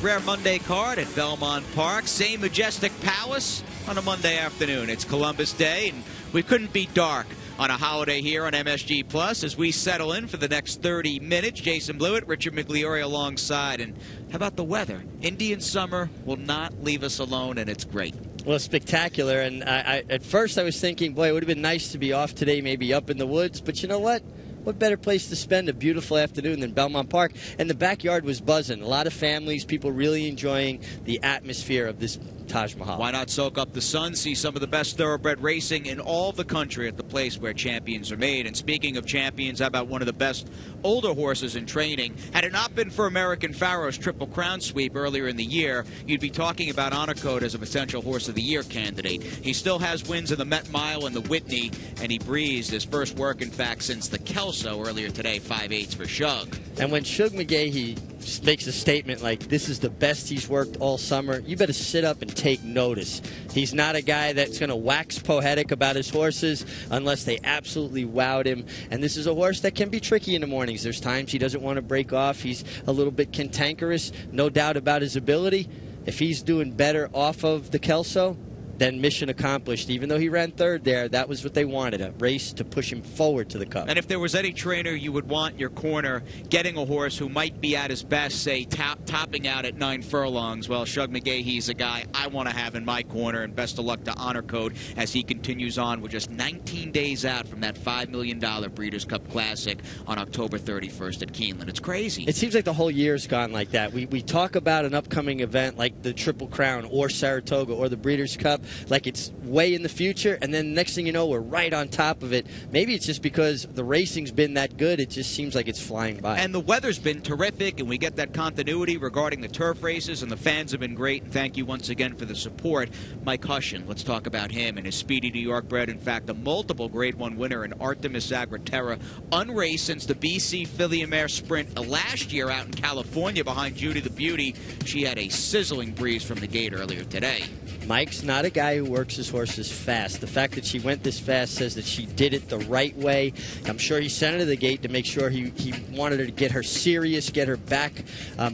Rare Monday card at Belmont Park. Same majestic palace on a Monday afternoon. It's Columbus Day, and we couldn't be dark on a holiday here on MSG Plus as we settle in for the next 30 minutes. Jason Blewitt, Richard Migliore alongside. And how about the weather? Indian summer will not leave us alone, and it's great. Well, spectacular. And at first I was thinking, boy, it would have been nice to be off today, maybe up in the woods. But you know what? What better place to spend a beautiful afternoon than Belmont Park? And the backyard was buzzing. A lot of families, people really enjoying the atmosphere of this Taj Mahal. Why not soak up the sun, see some of the best thoroughbred racing in all the country at the place where champions are made? And speaking of champions, how about one of the best older horses in training? Had it not been for American Pharaoh's Triple Crown sweep earlier in the year, you'd be talking about Honor Code as a potential Horse of the Year candidate. He still has wins in the Met Mile and the Whitney, and he breezed his first work, in fact, since the Kelso earlier today, 5/8 for Shug. And when Shug McGahee makes a statement like, this is the best he's worked all summer, you better sit up and take notice. He's not a guy that's going to wax poetic about his horses unless they absolutely wowed him. And this is a horse that can be tricky in the mornings. There's times he doesn't want to break off. He's a little bit cantankerous, no doubt about his ability. If he's doing better off of the Kelso, then mission accomplished. Even though he ran third there, that was what they wanted, a race to push him forward to the Cup. And if there was any trainer you would want your corner getting a horse who might be at his best, say topping out at 9 furlongs, well, Shug McGahee's a guy I want to have in my corner, and best of luck to Honor Code as he continues on. We're just 19 days out from that $5 million Breeders' Cup Classic on October 31st at Keeneland. It's crazy. It seems like the whole year's gone like that. We talk about an upcoming event like the Triple Crown or Saratoga or the Breeders' Cup like it's way in the future, and then next thing you know, we're right on top of it. Maybe it's just because the racing's been that good, it just seems like it's flying by. And the weather's been terrific, and we get that continuity regarding the turf races, and the fans have been great. And thank you once again for the support. Mike Hushin, let's talk about him and his speedy New York bred. In fact, a multiple Grade 1 winner in Artemis Agraterra, unraced since the BC Filly Mare Sprint last year out in California behind Judy the Beauty. She had a sizzling breeze from the gate earlier today. Mike's not a guy who works his horses fast. The fact that she went this fast says that she did it the right way. I'm sure he sent her to the gate to make sure he wanted her to get her serious, get her back,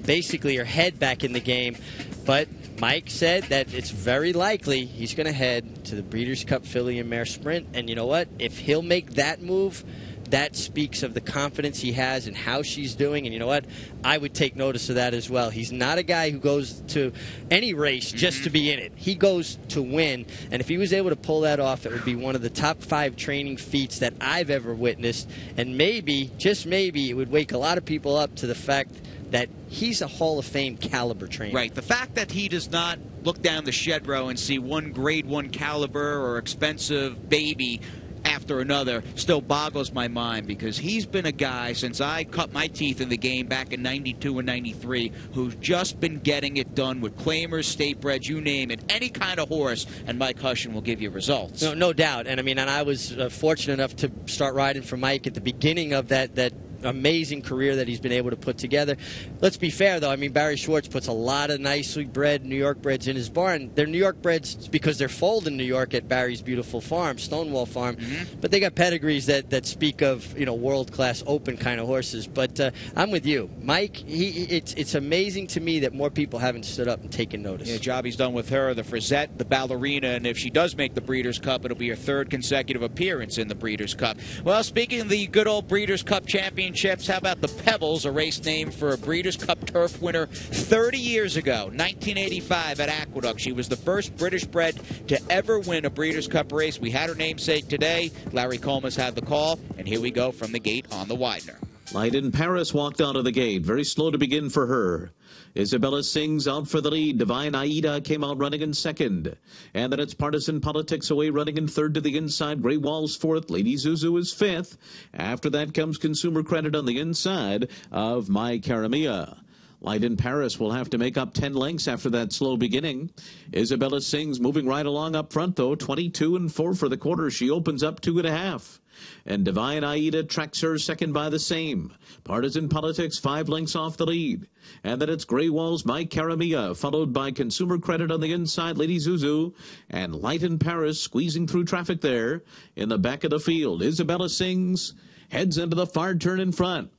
basically her head back in the game. But Mike said that it's very likely he's going to head to the Breeders' Cup Filly and Mare Sprint. And you know what? If he'll make that move, that speaks of the confidence he has in how she's doing. And you know what? I would take notice of that as well. He's not a guy who goes to any race just to be in it. He goes to win. And if he was able to pull that off, it would be one of the top 5 training feats that I've ever witnessed. And maybe, just maybe, it would wake a lot of people up to the fact that he's a Hall of Fame caliber trainer. Right. The fact that he does not look down the shed row and see one Grade 1 caliber or expensive baby after another still boggles my mind, because he's been a guy since I cut my teeth in the game back in 92 and 93 who's just been getting it done with claimers, state breds, you name it, any kind of horse, and Mike Hushin will give you results. No doubt. And I mean, and I was fortunate enough to start riding for Mike at the beginning of that amazing career that he's been able to put together. Let's be fair, though. I mean, Barry Schwartz puts a lot of nicely bred New York breds in his barn. They're New York breds because they're foaled in New York at Barry's beautiful farm, Stonewall Farm. But they got pedigrees that speak of, you know, world-class open kind of horses. But I'm with you. Mike, it's amazing to me that more people haven't stood up and taken notice. Yeah, job he's done with her, the Frisette, the Ballerina, and if she does make the Breeders' Cup, it'll be her 3rd consecutive appearance in the Breeders' Cup. Well, speaking of the good old Breeders' Cup championships, how about the Pebbles, a race named for a Breeders' Cup turf winner 30 years ago, 1985 at Aqueduct. She was the first British bred to ever win a Breeders' Cup race. We had her namesake today. Larry Colmas had the call, and here we go from the gate on the Widener. Light in Paris walked out of the gate. Very slow to begin for her. Isabella Sings out for the lead. Divine Aida came out running in 2nd. And then it's Partisan Politics away running in 3rd to the inside. Grey Walls 4th. Lady Zuzu is 5th. After that comes Consumer Credit on the inside of My Caramia. Light in Paris will have to make up 10 lengths after that slow beginning. Isabella Sings moving right along up front, though. 22 and 4 for the quarter. She opens up 2.5. And Divine Aida tracks her 2nd by the same. Partisan Politics 5 lengths off the lead. And then it's Grey Walls, My Caramia, followed by Consumer Credit on the inside, Lady Zuzu. And Light in Paris squeezing through traffic there in the back of the field. Isabella Sings heads into the far turn in front.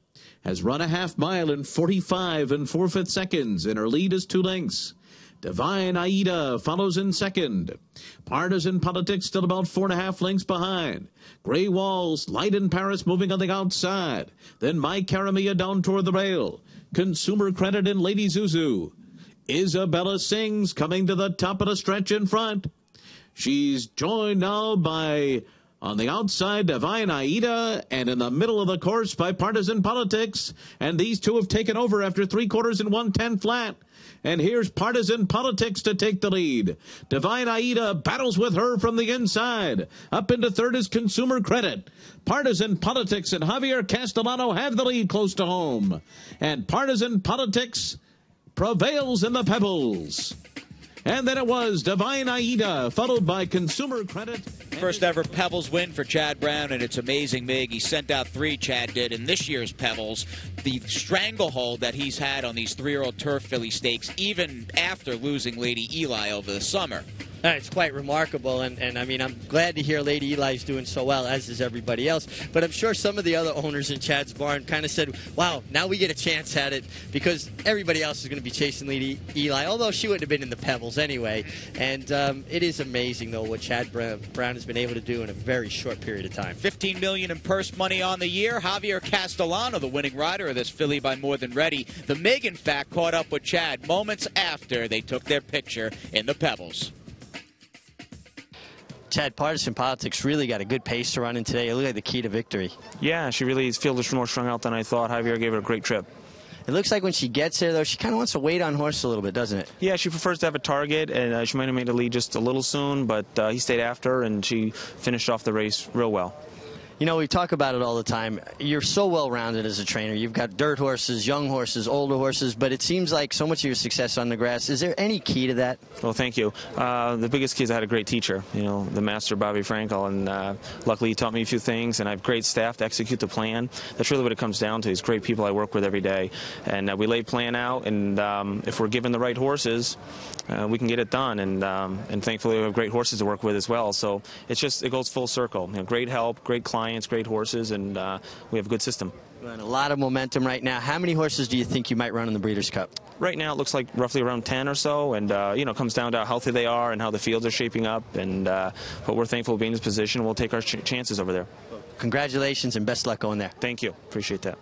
has run a half mile in 45 4/5 seconds, and her lead is 2 lengths. Divine Aida follows in second. Partisan Politics still about 4.5 lengths behind. Gray Walls, Light in Paris moving on the outside. Then My Caramia down toward the rail. Consumer Credit and Lady Zuzu. Isabella Sings coming to the top of the stretch in front. She's joined now by, on the outside, Divine Aida, and in the middle of the course by Partisan Politics. And these two have taken over after 3/4 and 110 flat. And here's Partisan Politics to take the lead. Divine Aida battles with her from the inside. Up into third is Consumer Credit. Partisan Politics and Javier Castellano have the lead close to home. And Partisan Politics prevails in the Pebbles. And then it was Divine Aida, followed by Consumer Credit. First ever Pebbles win for Chad Brown, and it's amazing, Mig. He sent out 3, Chad did, in this year's Pebbles. The stranglehold that he's had on these 3-year-old turf filly stakes, even after losing Lady Eli over the summer. It's quite remarkable, and I mean, I'm glad to hear Lady Eli's doing so well, as is everybody else. But I'm sure some of the other owners in Chad's barn kind of said, wow, now we get a chance at it, because everybody else is going to be chasing Lady Eli, although she wouldn't have been in the Pebbles anyway. And it is amazing, though, what Chad Brown has been able to do in a very short period of time. $15 million in purse money on the year. Javier Castellano, the winning rider of this filly by More Than Ready. The Mig, in fact, caught up with Chad moments after they took their picture in the Pebbles. Chad, Partisan Politics really got a good pace to run in today. It looked like the key to victory. Yeah, she really feels more strung out than I thought. Javier gave her a great trip. It looks like when she gets there, though, she kind of wants to wait on horse a little bit, doesn't it? Yeah, she prefers to have a target, and she might have made a lead just a little soon, but he stayed after her, and she finished off the race real well. You know, we talk about it all the time. You're so well-rounded as a trainer. You've got dirt horses, young horses, older horses, but it seems like so much of your success on the grass. Is there any key to that? Well, thank you. The biggest key is I had a great teacher, you know, the master Bobby Frankel, and luckily he taught me a few things, and I have great staff to execute the plan. That's really what it comes down to. These great people I work with every day, and we lay plan out, and if we're given the right horses, we can get it done, and thankfully we have great horses to work with as well. So it goes full circle. You know, great help, great clients, great horses, and we have a good system. A lot of momentum right now. How many horses do you think you might run in the Breeders' Cup? Right now it looks like roughly around 10 or so, and you know, it comes down to how healthy they are and how the fields are shaping up, and but we're thankful to be in this position. We'll take our chances over there. Congratulations and best luck going there. Thank you. Appreciate that.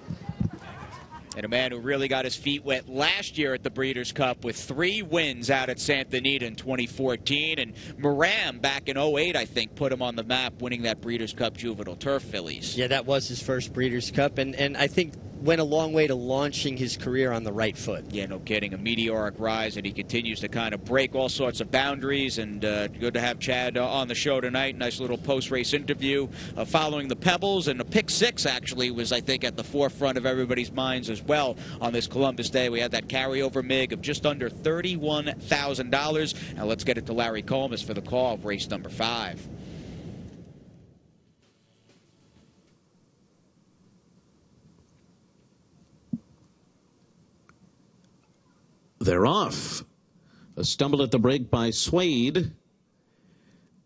And a man who really got his feet wet last year at the Breeders' Cup with 3 wins out at Santa Anita in 2014. And Moran back in 08, I think, put him on the map winning that Breeders' Cup Juvenile Turf Fillies. Yeah, that was his first Breeders' Cup, and I think went a long way to launching his career on the right foot. Yeah, no kidding. A meteoric rise, and he continues to kind of break all sorts of boundaries. And good to have Chad on the show tonight. Nice little post-race interview following the Pebbles. And the pick 6 actually was, I think, at the forefront of everybody's minds as well on this Columbus Day. We had that carryover MIG of just under $31,000. Now let's get it to Larry Colmus for the call of race number 5. They're off. A stumble at the break by Suede.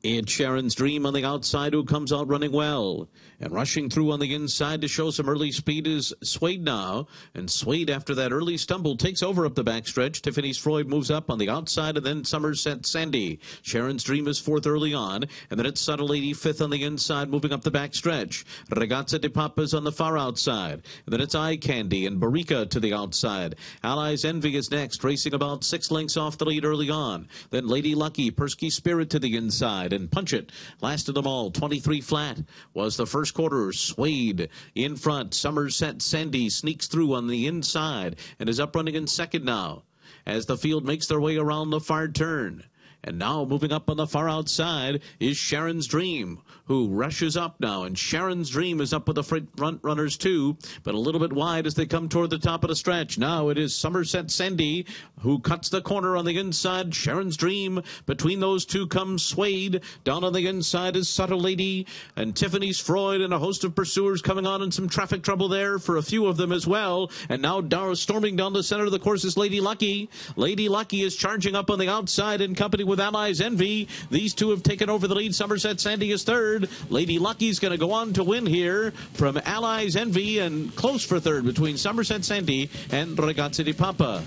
It's Sharon's Dream on the outside, who comes out running well. And rushing through on the inside to show some early speed is Suede now. And Suede, after that early stumble, takes over up the backstretch. Tiffany's Freud moves up on the outside, and then Somerset Sandy. Sharon's Dream is 4th early on. And then it's Subtle Lady 5th on the inside, moving up the backstretch. Ragazza de Papa's on the far outside. And then it's Eye Candy and Barica to the outside. Allies Envy is next, racing about 6 lengths off the lead early on. Then Lady Lucky, Persky Spirit to the inside. And Punch It, last of them all, 23 flat, was the first quarter. Suede in front. Somerset Sandy sneaks through on the inside and is up running in second now as the field makes their way around the far turn. And now moving up on the far outside is Sharon's Dream, who rushes up now. And Sharon's Dream is up with the front runners too, but a little bit wide as they come toward the top of the stretch. Now it is Somerset Sandy who cuts the corner on the inside. Sharon's Dream. Between those two comes Suede. Down on the inside is Subtle Lady and Tiffany's Freud, and a host of pursuers coming on, and some traffic trouble there for a few of them as well. And now storming down the center of the course is Lady Lucky. Lady Lucky is charging up on the outside in company with with Allies Envy. These two have taken over the lead. Somerset Sandy is third. Lady Lucky's going to go on to win here from Allies Envy, and close for third between Somerset Sandy and Ragazzi di Papa.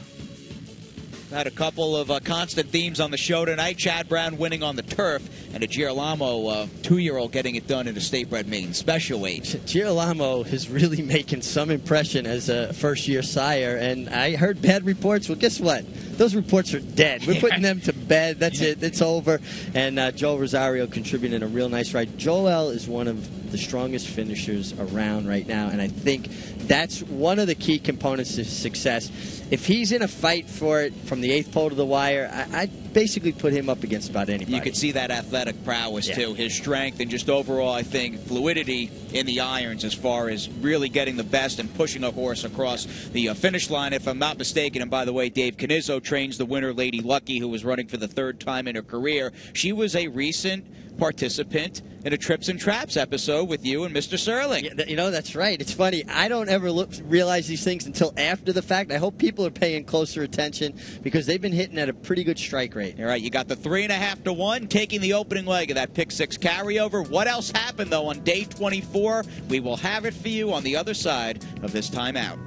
Had a couple of constant themes on the show tonight. Chad Brown winning on the turf, and a Girolamo 2-year-old getting it done in a state-bred maiden special weight. Girolamo is really making some impression as a first-year sire, and I heard bad reports. Well, guess what? Those reports are dead. We're putting them to bed. That's it. It's over. And Joel Rosario contributing a real nice ride. Joel is one of the strongest finishers around right now, and I think that's one of the key components to success. If he's in a fight for it from the 8th pole to the wire, I basically put him up against about anybody. You could see that athletic prowess, too. His strength and just overall, I think, fluidity in the irons as far as really getting the best and pushing a horse across the finish line. If I'm not mistaken, and by the way, Dave Canizzo trains the winner, Lady Lucky, who was running for the 3rd time in her career. She was a recent participant in a Trips and Traps episode with you and Mr. Serling. Yeah, you know, that's right. It's funny. I don't ever realize these things until after the fact. I hope people are paying closer attention because they've been hitting at a pretty good strike rate. All right, you got the 3.5 to 1 taking the opening leg of that pick 6 carryover. What else happened, though, on day 24? We will have it for you on the other side of this timeout.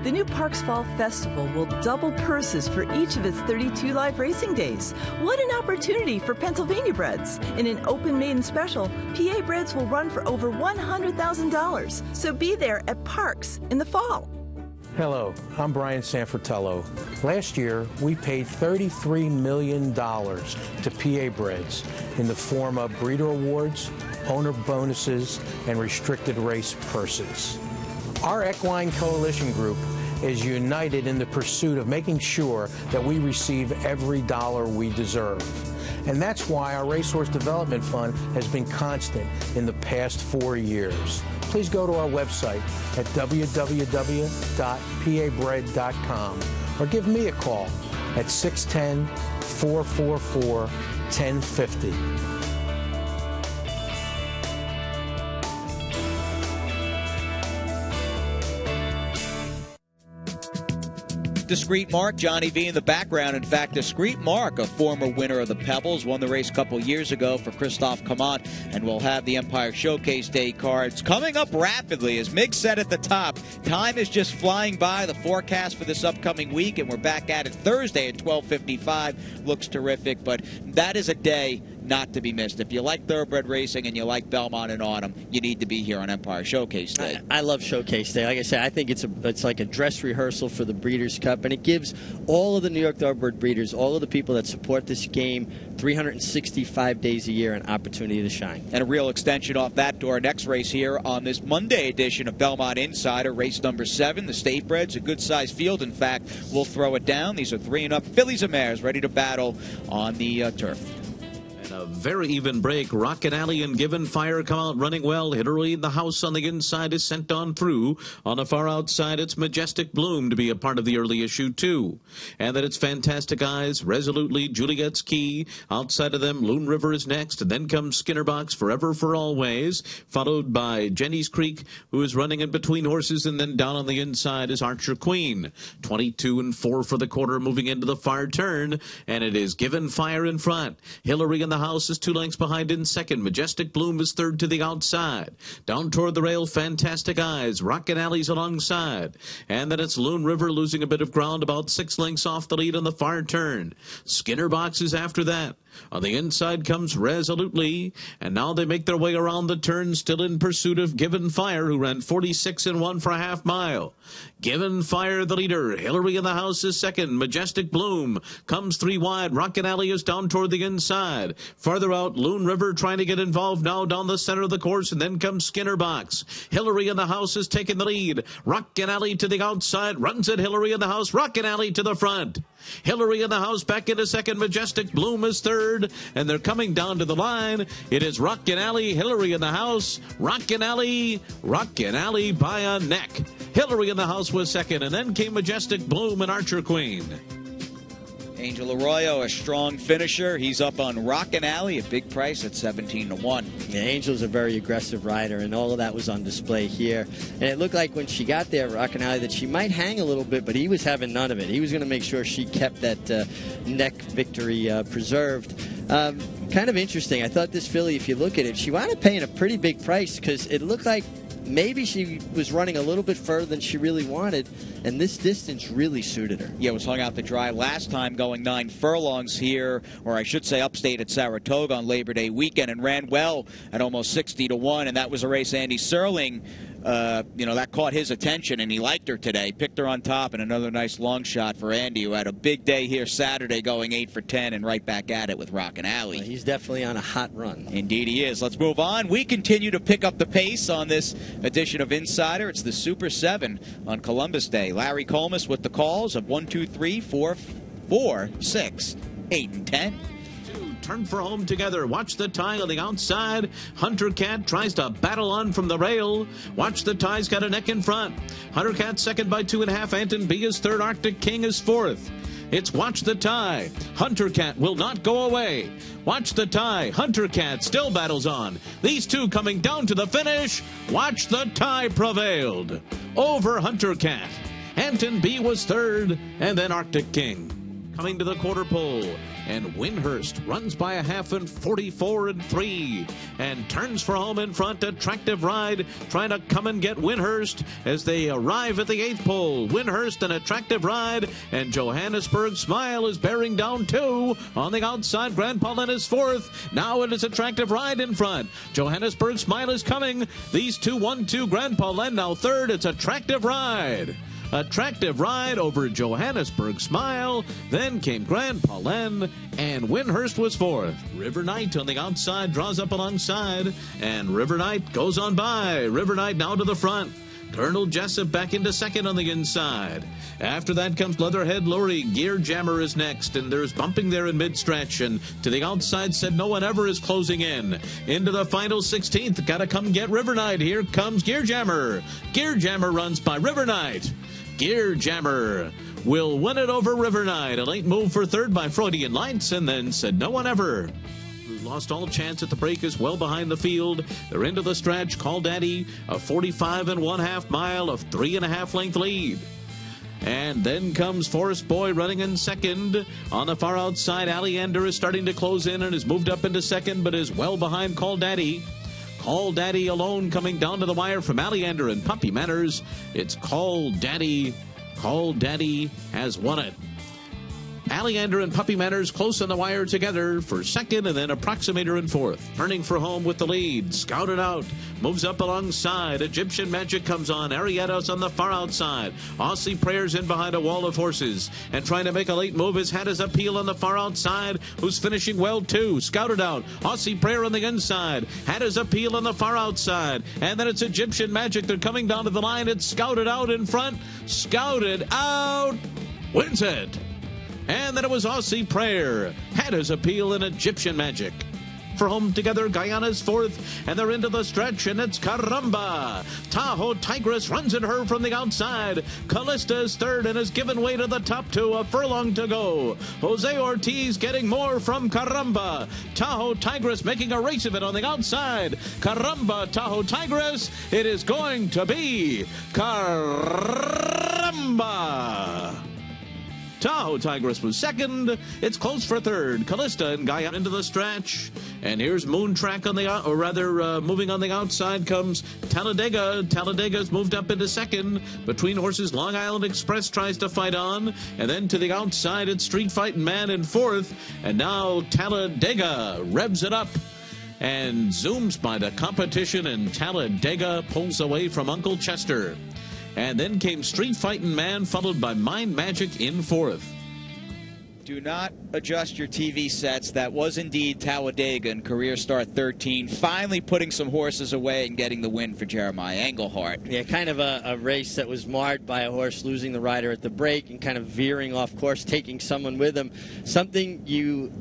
The new Parks Fall Festival will double purses for each of its 32 live racing days. What an opportunity for Pennsylvania breds. In an open maiden special, PA breds will run for over $100,000. So be there at Parks in the fall. Hello, I'm Brian Sanfratello. Last year, we paid $33 million to PA breds in the form of breeder awards, owner bonuses, and restricted race purses. Our Equine Coalition Group is united in the pursuit of making sure that we receive every dollar we deserve. And that's why our Racehorse Development Fund has been constant in the past 4 years. Please go to our website at www.pabred.com or give me a call at 610-444-1050. Discreet Mark, Johnny V in the background. In fact, Discreet Mark, a former winner of the Pebbles, won the race a couple years ago for Christophe Camont, and we'll have the Empire Showcase Day cards coming up rapidly. As Mig said at the top, time is just flying by. The forecast for this upcoming week, and we're back at it Thursday at 12:55. Looks terrific, but that is a day not to be missed. If you like thoroughbred racing and you like Belmont and Autumn, you need to be here on Empire Showcase Day. I love Showcase Day. Like I said, I think it's like a dress rehearsal for the Breeders' Cup, and it gives all of the New York Thoroughbred breeders, all of the people that support this game 365 days a year, an opportunity to shine. And a real extension off that to our next race here on this Monday edition of Belmont Insider, race number 7, the State Breds, a good-sized field. In fact, we'll throw it down. These are 3 and up fillies and mares ready to battle on the turf. A very even break. Rocket Alley and Given Fire come out running well. Hillary in the house on the inside is sent on through. On the far outside, it's Majestic Bloom to be a part of the early issue, too. And then it's Fantastic Eyes, Resolutely, Juliet's Key. Outside of them, Loon River is next. And then comes Skinner Box, Forever for Always, followed by Jenny's Creek, who is running in between horses. And then down on the inside is Archer Queen. 22 and 4 for the quarter, moving into the far turn. And it is Given Fire in front. Hillary in the house is 2 lengths behind in second. Majestic Bloom is third to the outside. Down toward the rail, Fantastic Eyes. Rocket Alley's alongside. And then it's Loon River losing a bit of ground, about 6 lengths off the lead on the far turn. Skinner Box is after that. On the inside comes Resolutely, and now they make their way around the turn, still in pursuit of Given Fire, who ran 46 and 1 for a half mile. Given Fire the leader. Hillary in the house is second. Majestic Bloom comes 3 wide. Rocket Alley is down toward the inside. Farther out, Loon River trying to get involved now down the center of the course, and then comes Skinner Box. Hillary in the house is taking the lead. Rocket Alley to the outside, runs it. Hillary in the house. Rocket Alley to the front. Hillary in the house back into second. Majestic Bloom is third, and they're coming down to the line. It is Rockin' Alley, Hillary in the house. Rockin' Alley by a neck. Hillary in the house was second, and then came Majestic Bloom and Archer Queen. Angel Arroyo, a strong finisher. He's up on Rockin' Alley, a big price at 17-1. Yeah, Angel's a very aggressive rider, and all of that was on display here. And it looked like when she got there, Rockin' Alley, that she might hang a little bit, but he was having none of it. He was going to make sure she kept that neck victory preserved. Kind of interesting. I thought this filly, if you look at it, she wound up paying a pretty big price because it looked like maybe she was running a little bit further than she really wanted, and this distance really suited her. Yeah, it was hung out to dry last time, going 9 furlongs here, or I should say upstate at Saratoga on Labor Day weekend, and ran well at almost 60-1, and that was a race Andy Serling, that caught his attention, and he liked her today. Picked her on top, and another nice long shot for Andy, who had a big day here Saturday, going 8 for 10 and right back at it with Rockin' Alley. Well, he's definitely on a hot run. Indeed he is. Let's move on. We continue to pick up the pace on this edition of Insider. It's the Super 7 on Columbus Day. Larry Colmus with the calls of 1, 2, 3, 4, 6, 8, and 10. Turn for home together. Watch the tie on the outside. Hunter Cat tries to battle on from the rail. Watch the tie's got a neck in front. Hunter Cat second by 2.5. Anton B is third. Arctic King is fourth. It's Watch the Tie. Hunter Cat will not go away. Watch the Tie. Hunter Cat still battles on. These two coming down to the finish. Watch the Tie prevailed over Hunter Cat. Anton B was third, and then Arctic King. Coming to the quarter pole, and Windhurst runs by a half in 44-3 and turns for home in front. Attractive Ride trying to come and get Windhurst as they arrive at the 8th pole. Windhurst and Attractive Ride, and Johannesburg Smile is bearing down 2 on the outside. Grand Paulin is fourth. Now it is Attractive Ride in front. Johannesburg Smile is coming. These two 1-2. Grand Paulin now third. It's Attractive Ride. Attractive Ride over Johannesburg Smile. Then came Grand Paulin, and Windhurst was fourth. River Knight on the outside draws up alongside, and River Knight goes on by. River Knight now to the front. Colonel Jessup back into second on the inside. After that comes Leatherhead Lurie. Gear Jammer is next, and there's bumping there in mid-stretch, and to the outside Said No One Ever is closing in. Into the final 16th. Gotta come get River Knight. Here comes Gear Jammer. Gear Jammer runs by River Knight. Gear Jammer will win it over River Knight. A late move for third by Freudian Lights, and then Said No One Ever, who lost all chance at the break, is well behind the field. They're into the stretch. Call Daddy, a 45.5 mile of 3.5 length lead. And then comes Forest Boy running in second. On the far outside, Alliander is starting to close in and has moved up into second, but is well behind Call Daddy. Call Daddy alone coming down to the wire from Alliander and Puppy Manners. It's Call Daddy. Call Daddy has won it. Alliander and Puppy Manners close on the wire together for second, and then Approximator in fourth. Turning for home with the lead. Scouted out. Moves up alongside. Egyptian Magic comes on. Arietos on the far outside. Aussie Prayers in behind a wall of horses. And trying to make a late move is Had Appeal on the far outside, who's finishing well too. Scouted out. Aussie Prayer on the inside. Had Appeal on the far outside. And then it's Egyptian Magic. They're coming down to the line. It's Scouted out in front. Scouted out. Wins it. And then it was Aussie Prayer, Had His Appeal, and Egyptian Magic. For home together, Guyana's fourth, and they're into the stretch, and it's Caramba. Tahoe Tigress runs at her from the outside. Callista is third and has given way to the top two, a furlong to go. Jose Ortiz getting more from Caramba. Tahoe Tigress making a race of it on the outside. Caramba, Tahoe Tigress, it is going to be Caramba. Tahoe Tigress was second. It's close for third. Callista and Guyana into the stretch. And here's Moontrack on the moving on the outside comes Talladega. Talladega's moved up into second. Between horses, Long Island Express tries to fight on. And then to the outside, it's Street Fighting Man in fourth. And now Talladega revs it up and zooms by the competition, and Talladega pulls away from Uncle Chester. And then came Street Fighting Man, followed by Mind Magic in fourth. Do not adjust your TV sets. That was indeed Talladega in career start 13, finally putting some horses away and getting the win for Jeremiah Englehart. Yeah, kind of a race that was marred by a horse losing the rider at the break and kind of veering off course, taking someone with him. Something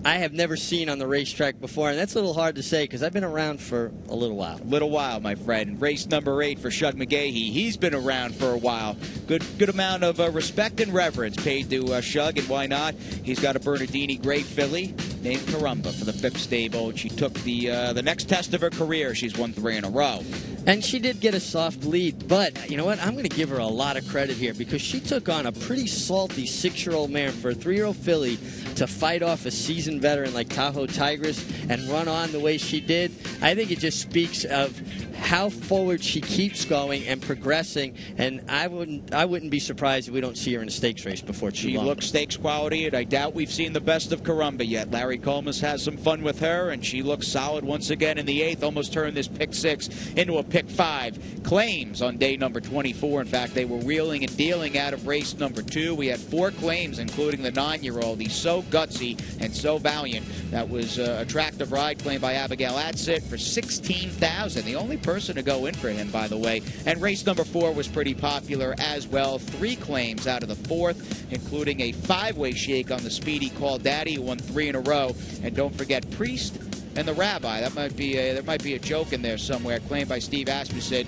I have never seen on the racetrack before, and that's a little hard to say because I've been around for a little while. Little while, my friend. Race number 8 for Shug McGahee. He's been around for a while. Good amount of respect and reverence paid to Shug, and why not? He's She's got a Bernardini Gray filly named Carumba for the 5th stable. She took the next test of her career. She's won 3 in a row. And she did get a soft lead, but you know what? I'm going to give her a lot of credit here because she took on a pretty salty 6-year-old mare for a 3-year-old filly to fight off a seasoned veteran like Tahoe Tigress and run on the way she did. I think it just speaks of how forward she keeps going and progressing, and I wouldn't be surprised if we don't see her in a stakes race before too long. She looks stakes quality, and I doubt we've seen the best of Carumba yet. Larry Colmus has some fun with her, and she looks solid once again in the 8th. Almost turned this pick 6 into a pick 5. Claims on day number 24. In fact, they were wheeling and dealing out of race number 2. We had 4 claims, including the 9-year-old. He's so gutsy and so valiant. That was attractive ride claimed by Abigail Atsit for $16,000. The only person to go in for him, by the way. And race number 4 was pretty popular as well. 3 claims out of the 4th, including a 5-way shake on the speedy Call Daddy, who won 3 in a row. And don't forget Priest and the Rabbi. That might be there might be a joke in there somewhere, claimed by Steve Asmussen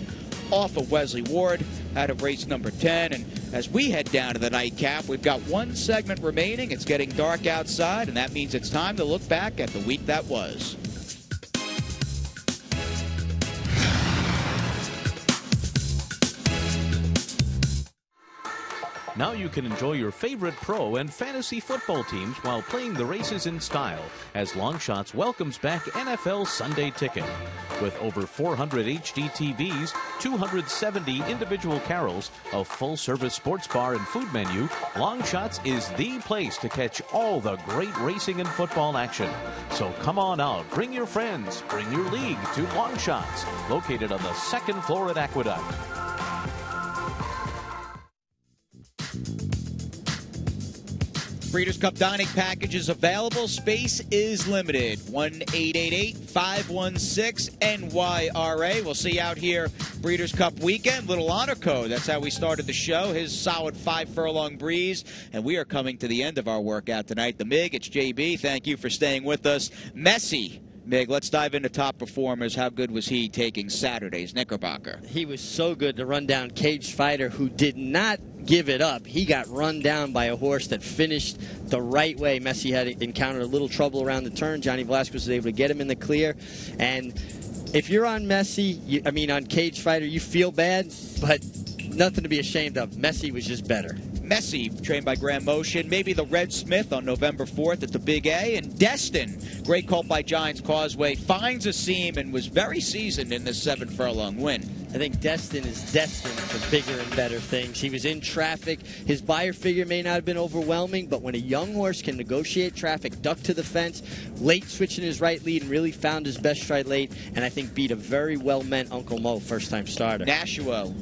off of Wesley Ward out of race number 10. And as we head down to the nightcap, we've got 1 segment remaining. It's getting dark outside, and that means it's time to look back at the week that was. Now you can enjoy your favorite pro and fantasy football teams while playing the races in style as Longshots welcomes back NFL Sunday Ticket. With over 400 HD TVs, 270 individual carols, a full-service sports bar and food menu, Longshots is the place to catch all the great racing and football action. So come on out, bring your friends, bring your league to Longshots, located on the 2nd floor at Aqueduct. Breeders' Cup dining package is available. Space is limited. 1-888-516-NYRA. We'll see you out here Breeders' Cup weekend. Little honor code. That's how we started the show. His solid 5-furlong breeze. And we are coming to the end of our workout tonight. The MIG, it's JB. Thank you for staying with us. Messi. Mig, let's dive into top performers. How good was he taking Saturday's Knickerbocker? He was so good to run down Caged Fighter, who did not give it up. He got run down by a horse that finished the right way. Messi had encountered a little trouble around the turn. Johnny Velasquez was able to get him in the clear. And if you're on Messi, on Caged Fighter, you feel bad, but nothing to be ashamed of. Messi was just better. Messi, trained by Grand Motion, maybe the Red Smith on November 4th at the Big A, and Destin, great colt by Giants Causeway, finds a seam and was very seasoned in this 7-furlong win. I think Destin is destined for bigger and better things. He was in traffic. His buyer figure may not have been overwhelming, but when a young horse can negotiate traffic, duck to the fence, late switching his right lead, and really found his best stride late, and I think beat a very well-meant Uncle Mo first-time starter. Nashua,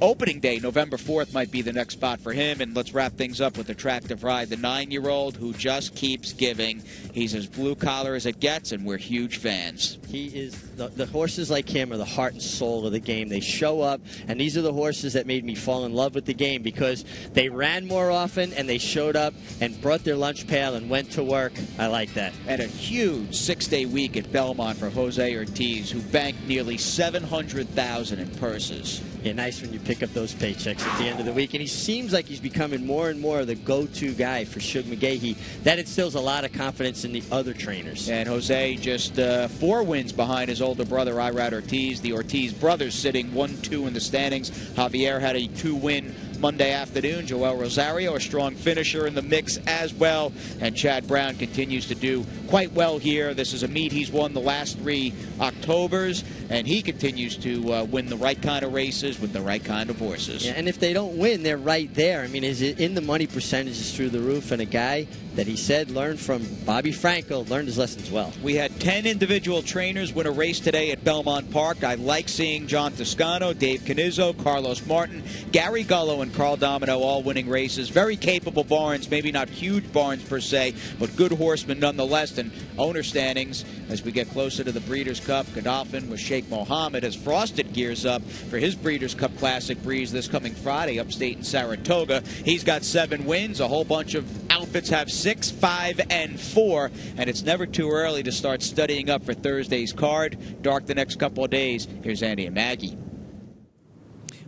opening day, November 4th, might be the next spot for him. And let's wrap things up with Attractive Ride, the 9-year-old who just keeps giving. He's as blue-collar as it gets, and we're huge fans. He is the horses like him are the heart and soul of the game. They show up, and these are the horses that made me fall in love with the game because they ran more often and they showed up and brought their lunch pail and went to work. I like that. And a huge 6-day week at Belmont for Jose Ortiz, who banked nearly $700,000 in purses. Yeah, nice when you pick up those paychecks at the end of the week. And he seems like he's becoming more and more the go-to guy for Shug McGahee. That instills a lot of confidence in the other trainers. And Jose just 4 wins behind his older brother, Irad Ortiz. The Ortiz brothers sitting 1-2 in the standings. Javier had a 2-win Monday afternoon. Joel Rosario, a strong finisher in the mix as well. And Chad Brown continues to do quite well here. This is a meet he's won the last 3 Octobers, and he continues to win the right kind of races with the right kind of horses. Yeah, and if they don't win, they're right there. I mean, is it in the money percentages through the roof, and a guy that he said learned from Bobby Franco, learned his lessons well. We had 10 individual trainers win a race today at Belmont Park. I like seeing John Toscano, Dave Canizzo, Carlos Martin, Gary Gullo, and Carl Domino all winning races. Very capable barns, maybe not huge barns per se, but good horsemen nonetheless. And owner standings as we get closer to the Breeders' Cup. Godolphin with Sheikh Mohammed as Frosted gears up for his Breeders' Cup Classic Breeze this coming Friday upstate in Saratoga. He's got 7 wins. A whole bunch of outfits have 6, 5, and 4, and it's never too early to start studying up for Thursday's card. Dark the next couple of days. Here's Andy and Maggie.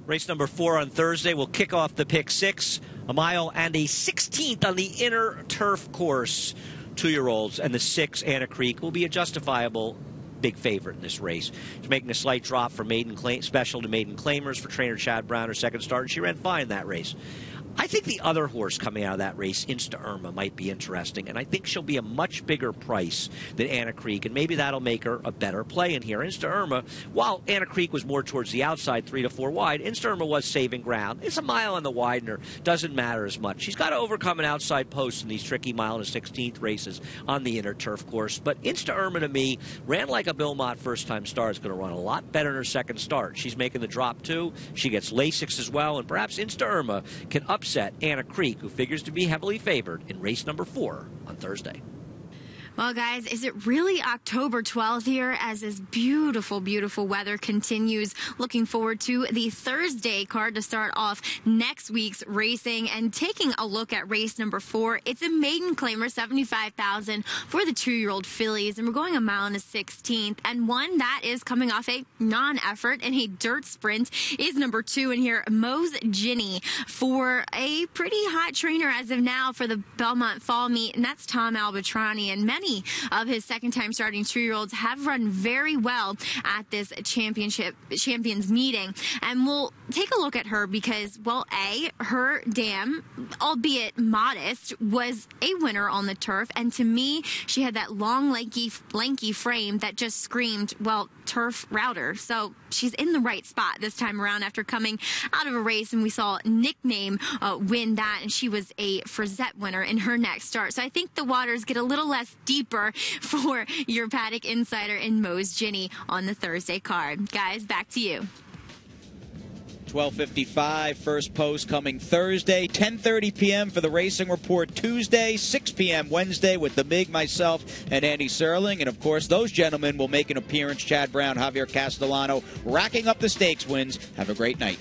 Race number 4 on Thursday will kick off the pick 6, a mile and a 16th on the inner turf course. 2-year-olds and the 6, Anna Creek, will be a justifiable big favorite in this race. She's making a slight drop from special to maiden claimers for trainer Chad Brown, her second start, and she ran fine in that race. I think the other horse coming out of that race, Insta Irma, might be interesting, and I think she'll be a much bigger price than Anna Creek, and maybe that'll make her a better play in here. Insta Irma, while Anna Creek was more towards the outside, 3 to 4 wide, Insta Irma was saving ground. It's a mile on the widener, doesn't matter as much. She's got to overcome an outside post in these tricky mile and a 16th races on the inner turf course, but Insta Irma to me ran like a Belmont first-time star. Is going to run a lot better in her second start. She's making the drop too. She gets Lasix as well, and perhaps Insta Irma can upset Anna Creek, who figures to be heavily favored in race number 4 on Thursday. Well, guys, is it really October 12th here as this beautiful, beautiful weather continues? Looking forward to the Thursday card to start off next week's racing and taking a look at race number 4. It's a maiden claimer, $75,000 for the 2-year-old fillies, and we're going a mile and a 16th, and one that is coming off a non-effort in a dirt sprint is number 2 in here, Mo's Ginny, for a pretty hot trainer as of now for the Belmont Fall Meet, and that's Tom Albatrani, and many of his second-time starting 2-year-olds have run very well at this champions meeting. And we'll take a look at her because, well, her dam, albeit modest, was a winner on the turf. And to me, she had that long, lanky frame that just screamed, well, turf router. So she's in the right spot this time around after coming out of a race, and we saw Nickname win that, and she was a Frisette winner in her next start. So I think the waters get a little less deeper for your paddock insider in Mo's Ginny on the Thursday card. Guys, back to you. 12:55, first post coming Thursday, 10:30 p.m. for the Racing Report Tuesday, 6 p.m. Wednesday with the Mig, myself, and Andy Serling. And, of course, those gentlemen will make an appearance, Chad Brown, Javier Castellano, racking up the stakes wins. Have a great night.